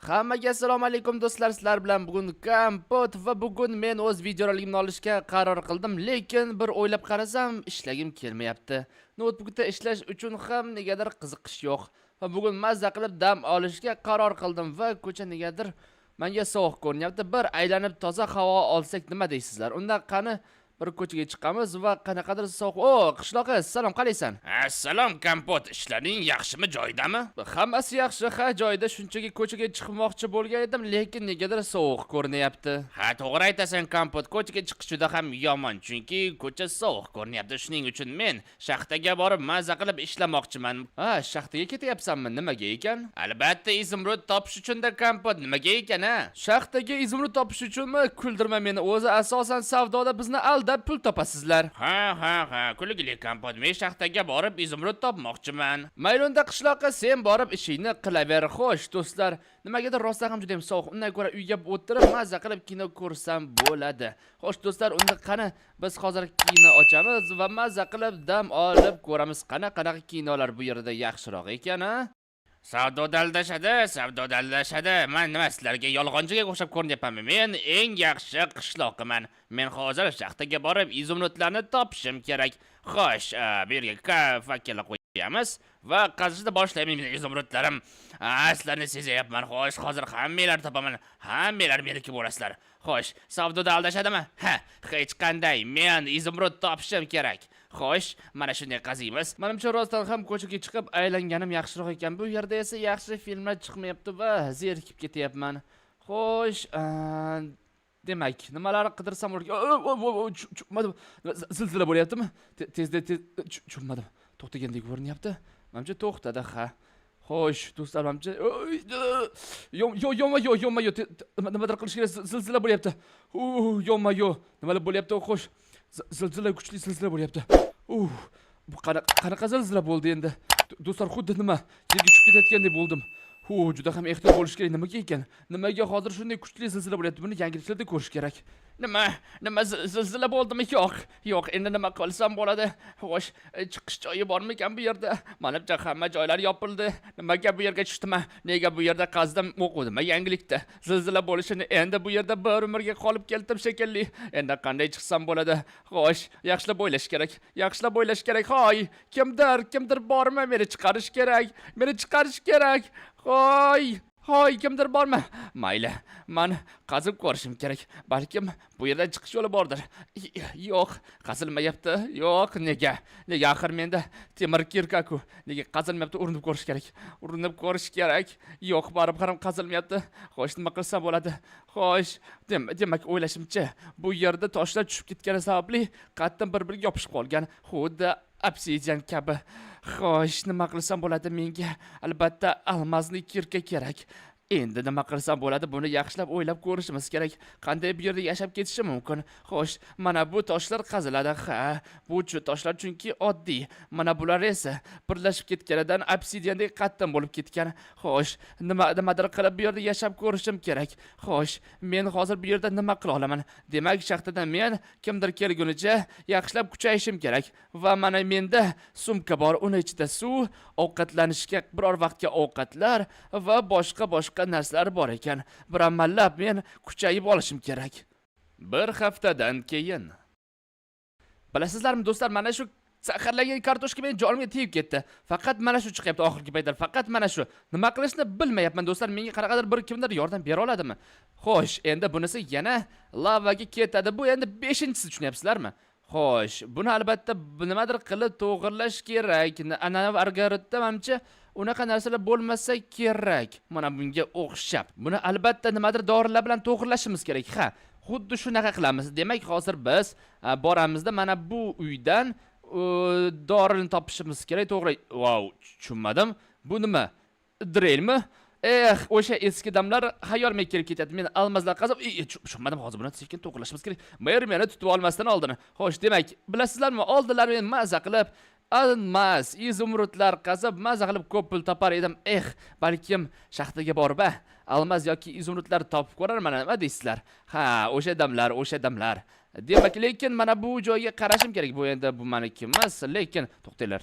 Hammaga assalomu alaykum do'stlar, sizlar bilan bugun Kompot va bugun men o'z videoroligimni olishga qaror qildim, lekin bir o'ylab qarasam, ishlagim kelmayapti. Notebookda ishlash uchun ham negadir qiziqish yo'q. Va bugun mazza qilib dam olishga qaror qildim va ko'cha negadir menga sovuq ko'rinyapti. Bir aylanib toza havo olsak nima deysizlar? Unda qani bir ko'chaga chiqamiz va qanaqadir sovuq. Qishloq, salom, qalaysan? Assalom Kompot, ishlaring yaxshimi, joyidami? Hammasi yaxshi, joyida, shunchaki ko'chaga chiqmoqchi bo'lgan edim, lekin negadir sovuq ko'rinyapti. Ha, to'g'ri aytasan Kompot, ko'chaga chiqish juda ham yomon, chunki ko'cha sovuq ko'rinyapti. Shuning uchun men shaxtaga borib mazza qilib ishlamoqchiman. Shaxtaga ketyapsanmi? Nimaga ekan? Albatta, izimrud topish uchun-da Kompot, nimaga ekan-a? Shaxtaga izimrud topish uchunmi? Kuldirma meni. O'zi asosan savdoda bizni aldab pul topasizlar. Ha, kulgili Kompot, men shaxtaga borib izimrud topmoqchiman. Maylunda qishloqqa sen borib ishingni qilaver. Xo'sh, do'stlar, nimagadir rostdan ham juda ham sovuq. Undan ko'ra uyga o'tirib mazza qilib kino ko'rsam bo'ladi. Xo'sh, do'stlar, unda qani biz hozir kino ochamiz va mazza qilib dam olib ko'ramiz. Qanaqa kinolar bu yerda yaxshiroq ekan-a? Savdoda aldashadi. Men nima sizlarga yolg'onchiga o'xshab ko'rinyapmanmi? Men eng yaxshi qishloqiman. Men hozir shaxtaga borib izimrudlarni topishim kerak. Xo'sh, bu yerga fakela qo'yamiz va qazishni boshlaymiz izimrudlarim. Sizlarni sezyapman. Xo'sh, hozir hammanglar topaman. Hammanglar meniki bo'lasizlar. Xo'sh, savdoda aldashadimi? Hech qanday. Men izimrud topishim kerak. Xo'sh, mana shunday qaziymiz. Menimcha rostdan ham ko'chaga chiqib aylanganim yaxshiroq ekan. Bu yerda esa yaxshi filmlar chiqmayapti va zerikib ketyapman. Xo'sh, demak, nimalar qidirsam bo'ladi? Zilzila bo'lyaptimi? Tezda tushunmadim. To'xtagandek ko'rinyapti. Menimcha to'xtadi, ha. Xo'sh, do'stlar, menimcha yonma-yo. Nimadir qilish kerak. Zilzila bo'lyapti. Yonma-yo. Nimalar bo'lyapti? Xo'sh, zilzila, kuchli zilzila bo'lyapti. Bu qanaqa zilzila bo'ldi endi? Do'stlar, xuddi nima yerga tushib ketayotgandek bo'ldim. Juda ham ehtiyot bo'lish kerak. Nimaga ekan? Nimaga hozir shunday kuchli zilzila bo'lyapti? Buni yangiliklarda ko'rish kerak. Nima zilzila bo'ldimi? Yo'q, endi nima qilsam bo'ladi? Xo'sh, chiqish joyi bormi ekan bu yerda? Menimcha hamma joylar yopildi. Nimaga bu yerga tushdimmi? Nega bu yerda qazdim? O'qidimmi yangilikda? Zilzila bo'lishini endi bu yerda bir umrga qolib keldim shekilli. Endi qanday chiqsam bo'ladi? Xo'sh, yaxshilab o'ylash kerak. Hoy, kimdir bormi? Meni chiqarish kerak. Hoy, kimdir bormi? Mayli, men qazib ko'rishim kerak. Balkim bu yerdan chiqish yo'li bordir. Yo'q, qazilmayapti. Yo'q, nega? Axir menda temir kirka-ku. Nega qazilmayapti? Urinib ko'rish kerak. Yo'q, baribir ham qazilmayapti. Xo'sh, nima qilsam bo'ladi? Xo'sh, demak o'ylashimcha, bu yerda toshlar tushib ketgani sababli qatdan bir-biriga yopishib qolgan. Xuddi obsidian kabi. Xo'sh, nima qilsam bo'ladi menga? Albatta, almazli kirka kerak. Endi nima qilsam bo'ladi? Buni yaxshilab o'ylab ko'rishimiz kerak. Qanday bu yerda yashab ketishi mumkin? Xo'sh, mana bu toshlar qaziladi. Bu toshlar chunki oddiy. Mana bular esa birlashib ketganidan obsidiandek qattan bo'lib ketgan. Xo'sh, nimadir qilib bu yerda yashab ko'rishim kerak. Xo'sh, men hozir bu yerda nima qila olaman? Demak, shaxtadan men kimdir kelgunicha yaxshilab kuchayishim kerak. Va mana menda sumka bor. Uni ichida suv, ovqatlanishga biror vaqtga ovqatlar va boshqa narsalar bor ekan. Bir amallab men kuchayib olishim kerak. Bir haftadan keyin. Bilasizlarmi do'stlar, mana shu saharlangan kartoshka meni jonimga tegib ketdi. Faqat mana shu chiqyapti oxirgi paytda. Faqat mana shu. Nima qilishni bilmayapman do'stlar. Menga qanaqadir bir kimdir yordam bera oladimi? Xo'sh, endi bunisi yana lavaga ketadi. Bu endi 5-inchisi, tushunyapsizlarmi? Xo'sh, buni albatta nimadir qilib to'g'irlash kerak. Ana algoritmda menimcha unaqa narsalar bo'lmasa kerak. Mana bunga o'xshab. Buni albatta nimadir dorilar bilan to'g'irlashimiz kerak. Xuddi shunaqa qilamiz. Demak, hozir biz boramizda mana bu uydan dorini topishimiz kerak. To'g'ri. Tushunmadim. Bu nima? Drelmi? O'sha eski damlar xayolimga kelib ketadi. Men almazlar qazib, tushunmadim. Hozir buni sekin to'g'irlashimiz kerak. Meni tutib olmasdan oldin. Xo'sh, demak, bilasizlarmi, oldilar men mazza qilib almaz, izimrudlar qazib, mazza qilib ko'p pul topar edim. Balkim shaxtaga borib, almaz yoki izimrudlar topib ko'rarman, nima deysizlar? O'sha damlar. Demak, lekin mana bu joyga qarashim kerak. Bu endi bu meniki emas, lekin to'xtanglar.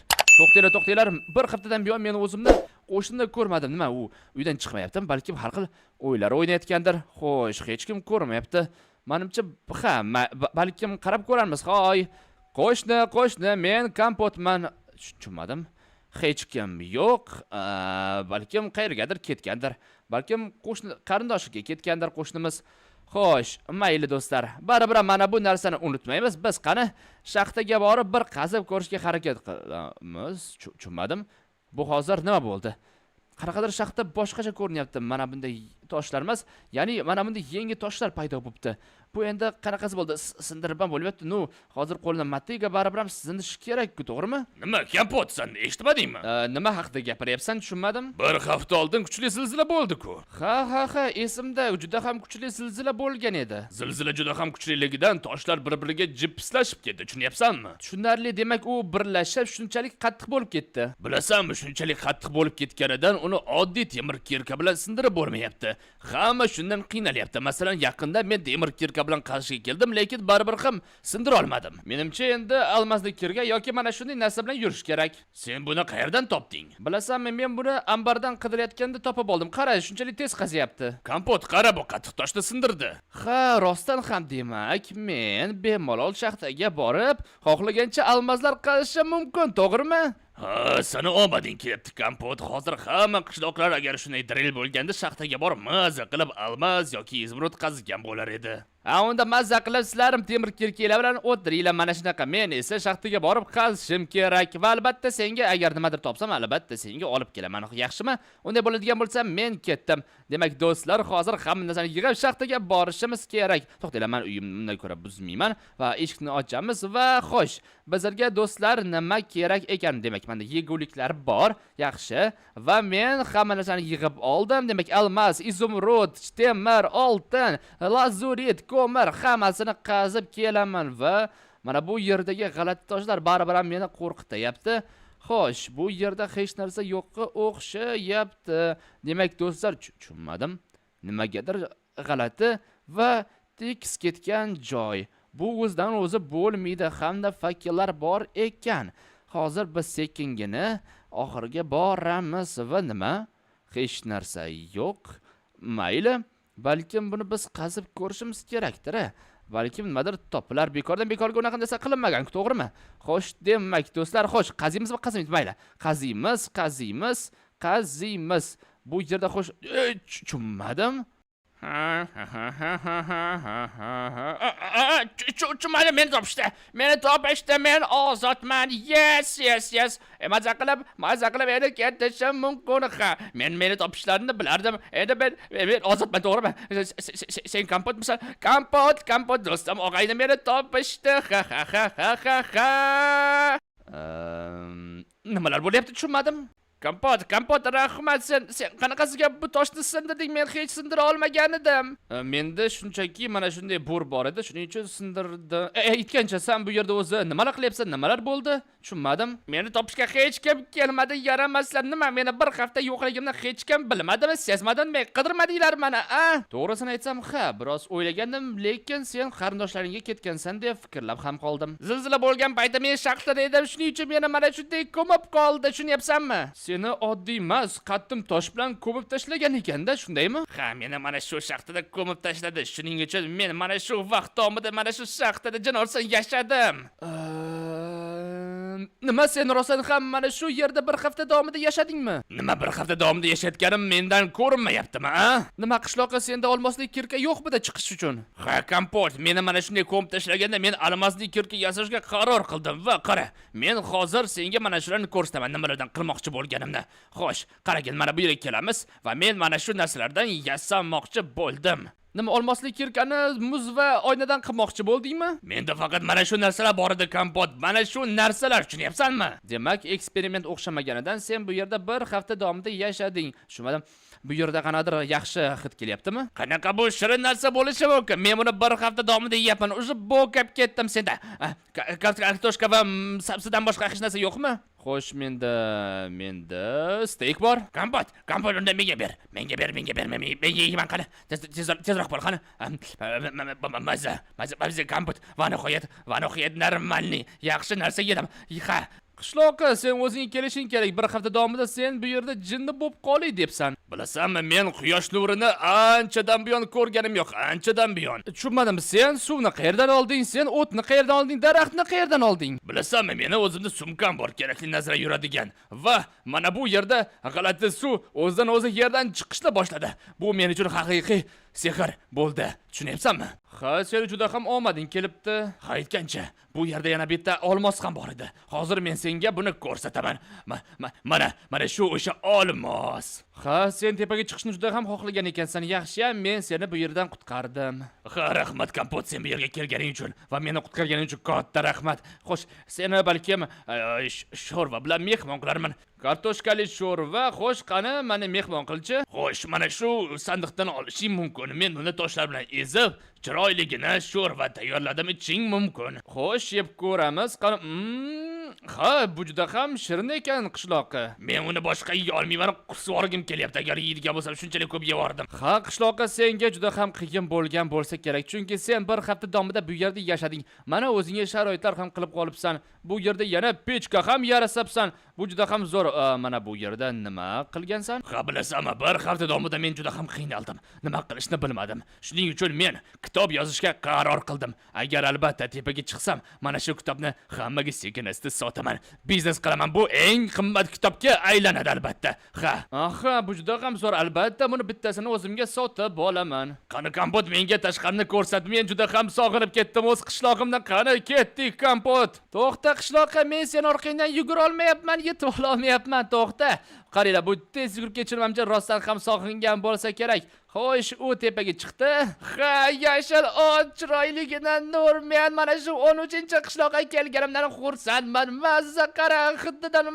Bir haftadan buyon men o'zimni qo'shnini ko'rmadim. Nima u uydan chiqmayaptimi? Balkim har xil o'ylar o'ynayotgandir. Xo'sh, hech kim ko'rmayapti. Menimcha, ha, balkim qarab ko'ramiz. Hoy, qo'shni, men kompotman. Tushunmadim. Hech kim yo'q. Balkim qayergadir ketgandir. Balkim qo'shni qarindoshiga ketgandir qo'shnimiz. Xo'sh, mayli do'stlar. Baribir mana bu narsani unutmaymiz. Biz qani shaxtaga borib bir qazib ko'rishga harakat qilamiz. Tushunmadim. Bu hozir nima bo'ldi? Qanaqadir shaxta boshqacha ko'rinyapti. Mana bunday toshlar emas, ya'ni mana bunday yangi toshlar paydo bo'libdi. Bu endi qanaqasi bo'ldi? Sindirib bo'lyapti. Nu, hozir qo'limdan mattiga baribir ham sindirish kerak-ku, to'g'rimi? Nima, kompot, sen eshitmadingmi? Nima haqida gapiryapsan, tushunmadim. Bir hafta oldin kuchli zilzila bo'ldi-ku. Ha, esimda, juda ham kuchli zilzila bo'lgan edi. Zilzila juda ham kuchliligidan toshlar bir-biriga jipslashib ketdi, tushunyapsanmi? Tushunarli, demak u birlashib shunchalik qattiq bo'lib ketdi. Bilasanmi, shunchalik qattiq bo'lib ketganidan uni oddiy temir kirka bilan sindirib bo'lmayapti. Hamma shundan qiynalyapti. Masalan, yaqinda men temir kirka bilan qarshiga keldim, lekin baribir ham sindira olmadim. Menimcha endi almazli kirga yoki mana shunday narsa bilan yurish kerak. Sen buni qayerdan topding? Bilasanmi, men buni ambardan qidirayotganda topib oldim. Qara, shunchalik tez qaziyapti. Kompot, qara, bu qattiq toshni sindirdi. Ha, rostdan ham demak, men bemalol shaxtaga borib, xohlagancha almazlar qazishim mumkin, to'g'rimi? Ha, seni omading kelibdi, kompot. Hozir hamma qishloqlar agar shunday drill bo'lganda shaxtaga borib maza qilib almaz yoki izmrud qazgan bo'lar edi. Unda mazza qilib sizlarim temir kirkanglar bilan o'tiringlar mana shunaqa. Men esa shaxtaga borib qazishim kerak. Va albatta senga agar nimadir topsam, albatta senga olib kelaman. Yaxshimi? Unday bo'ladigan bo'lsa, men ketdim. Demak, do'stlar, hozir hamma narsani yig'ib shaxtaga borishimiz kerak. To'xtanglar, men uyimni ko'ra buzmayman va eshikni ochamiz va xo'sh, bizlarga do'stlar nima kerak ekan? Demak, menda yeguliklar bor. Yaxshi. Va men hamma narsani yig'ib oldim. Demak, almas, izumrud, temir, oltin, lazurit, ko'mir hammasini qazib kelaman va mana bu yerdagi g'alati toshlar baribir ham meni qo'rqityapti. Xo'sh, bu yerda hech narsa yo'qqa o'xshayapti. Demak, do'stlar, tushunmadim. Nimagadir g'alati va tekis ketgan joy. Bu o'zidan o'zi bo'lmaydi, hamda fakillar bor ekan. Hozir biz sekingina oxiriga boramiz va nima? Hech narsa yo'q. Mayli. Balkim buni biz qazib ko'rishimiz kerakdir. Balkim nimadir topilar, bekorga unaqa narsa qilinmagan, to'g'rimi? Xo'sh, demak do'stlar, xo'sh, qazimizmi, mayli. Qaziymiz. Bu yerda xo'sh, tushunmadim. Tushunmadim, meni topishdi, men ozodman. Yes. Maza qilib endi ketishim mumkin. Meni topishlarini bilardim. Endi men ozodman, to'g'rimi? Sen kompotmisan? Kompot do'stim, og'ayni meni topishdi. Nimalar bo'lyapti, tushunmadim. Kompot, rahmat, sen qanaqasiga bu toshni sindirding? Men hech sindira olmagan edim. Menda shunchaki mana shunday bor edi, shuning uchun sindirdim. Aytgancha, sen bu yerda o'zi nimalar qilyapsan? Nimalar bo'ldi? Tushunmadim. Meni topishga hech kim kelmadi, yaramaslar. Nima, meni bir hafta yo'qligimni hech kim bilmadimi? Sezmadimmi? Qidirmadinglar meni, a? To'g'risini aytsam, ha, biroz o'ylagandim, lekin sen qarindoshlaringga ketgansan deb fikrlab ham qoldim. Zilzila bo'lgan paytda men shaxtada edim, shuning uchun meni mana shunday ko'mib qoldi, tushunyapsanmi? Seni oddiy emas, qattim tosh bilan ko'mib tashlagan ekanda, shundaymi? Ha, meni mana shu shaxtada ko'mib tashladi. Shuning uchun men mana shu vaqt davomida mana shu shaxtada jinosan yashadim. Nima, sen rostdan ham mana shu yerda bir hafta davomida yashadingmi? Nima, bir hafta davomida yashayotganim mendan ko'rinmayaptimi, a? Nima, qishloqqa senda olmosli kirka yo'qmi-da chiqish uchun? Ha, kompot, meni mana shunday ko'mib tashlaganda men almosli kirka yasashga qaror qildim va qara, men hozir senga mana shularni ko'rsataman, nimalardan qilmoqchi bo'lganimni. Xo'sh, qaragin, mana bu yerga kelamiz va men mana shu narsalardan yasamoqchi bo'ldim. Nima, olmosli kirkani muz va oynadan qilmoqchi bo'ldingmi? Menda faqat mana shu narsalar bor edi, kompot. Mana shu narsalar, tushunyapsanmi? Demak, eksperiment o'xshamaganidan sen bu yerda bir hafta davomida yashading. Tushunmadim. Bu yerda qanadir yaxshi hid kelyaptimi? Qanaqa bu shirin narsa bo'lishi mumkin? Men buni bir hafta davomida yeyapman. O'zi bo'kab ketdim senda. Kartoshka va sabzidan boshqa hech narsa yo'qmi? Xo'sh, menda steak bor. Kompot, unda menga ber. Menga yeyman qani. Tezroq bo'l qani. Maza kompot. Va nihoyat normalniy yaxshi narsa yedim. Qishloqqa sen o'zing kelishing kerak. Bir hafta davomida sen bu yerda jinni bo'lib qolay debsan. Bilasanmi, men quyosh nurini anchadan buyon ko'rganim yo'q, anchadan buyon. Tushunmadim. Sen suvni qayerdan olding? Sen o'tni qayerdan olding? Daraxtni qayerdan olding? Bilasanmi, meni o'zimda sumkam bor, kerakli nazara yuradigan. Va mana bu yerda g'alati suv o'zidan o'zi yerdan chiqishla boshladi. Bu men uchun haqiqiy sehr bo'ldi. Tushunyapsanmi? Ha, sen juda ham omading kelibdi. Ha, aytgancha, bu yerda yana bitta olmos ham bor edi. Hozir men senga buni ko'rsataman. Mana shu o'sha olmos. Ha, sen tepaga chiqishni juda ham xohlagan ekansan. Yaxshi-ham men seni bu yerdan qutqardim. Ha, rahmat Kompot, sen bu yerga kelganing uchun va meni qutqarganing uchun katta rahmat. Xo'sh, seni balkim sho'rva bilan mehmon qilarman. Kartoshkali sho'rva, xo'sh, qani meni mehmon qilchi. Xo'sh, mana shu sandiqdan olishing mumkin. Men buni toshlar bilan ezib, chiroyligina sho'rva tayyorladim, iching mumkin. Xo'sh, yeb ko'ramiz. Qani, ha, bu juda ham shirin ekan qishloqqa. Men uni boshqa yeya olmayman, qusib olgim kelyapti. Agar yeydigan bo'lsam, shunchalik ko'p yeyordim. Ha, qishloqqa senga juda ham qiyin bo'lgan bo'lsa kerak, chunki sen bir hafta davomida bu yerda yashading. Mana o'zingga sharoitlar ham qilib qolibsan. Bu yerda yana pechka ham yarasabsan. Bu juda ham zo'r. Mana bu yerda nima qilgansan? Ha, bilasanmi, bir hafta davomida men juda ham qiynaldim. Nima qilishni bilmadim. Shuning uchun men kitob yozishga qaror qildim. Agar albatta tepaga chiqsam, mana shu kitobni hammaga sekin-asta sotaman. Biznes qilaman. Bu eng qimmat kitobga aylanadi albatta. Ha. Aha, bu juda ham zo'r. Albatta buni bittasini o'zimga sotib olaman. Qani Kompot, menga tashqarini ko'rsat. Men juda ham sog'inib ketdim o'z qishlog'imdan. Qani ketdik Kompot. To'xta qishloqqa, men sen orqangdan yugura olmayapman, yetib olmayapman. To'xta. Qaranglar, bu tez yugurib ketishimcha rostdan ham sog'ingan bo'lsa kerak. Xo'sh, u tepaga chiqdi. Ha, yashil ot chiroyligina nur. Men mana shu 13-qishloqqa kelganimdan xursandman. Mazza qarang, hiddidan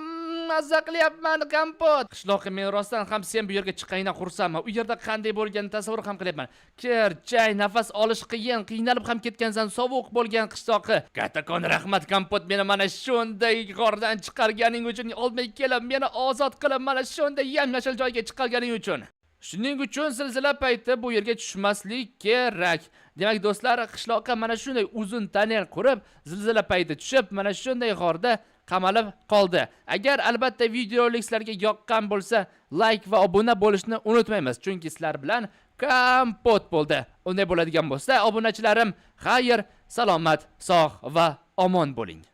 mazza qilyapman Kompot. Qishloqqa men rostdan ham sen bu yerga chiqqaningdan xursandman. U yerda qanday bo'lganini tasavvur ham qilyapman. Kirchay, nafas olish qiyin, qiynalib ham ketgansan, sovuq bo'lgan qishloqqa. Kattakon rahmat Kompot, meni mana shunday g'ordan chiqarganing uchun, olmay kelib meni ozod qilib mana shunday yam-yashil joyga chiqarganing uchun. Shuning uchun zilzila payti bu yerga tushmaslik kerak. Demak do'stlar, qishloqqa mana shunday uzun tonnel qurib, zilzila payti tushib, mana shunday g'orda qamalib qoldi. Agar albatta videorolik sizlarga yoqqan bo'lsa, like va obuna bo'lishni unutmaymiz, chunki sizlar bilan Kompot bo'ldi. Unday bo'ladigan bo'lsa, obunachilarim, xayr, salomat, sog' va omon bo'ling.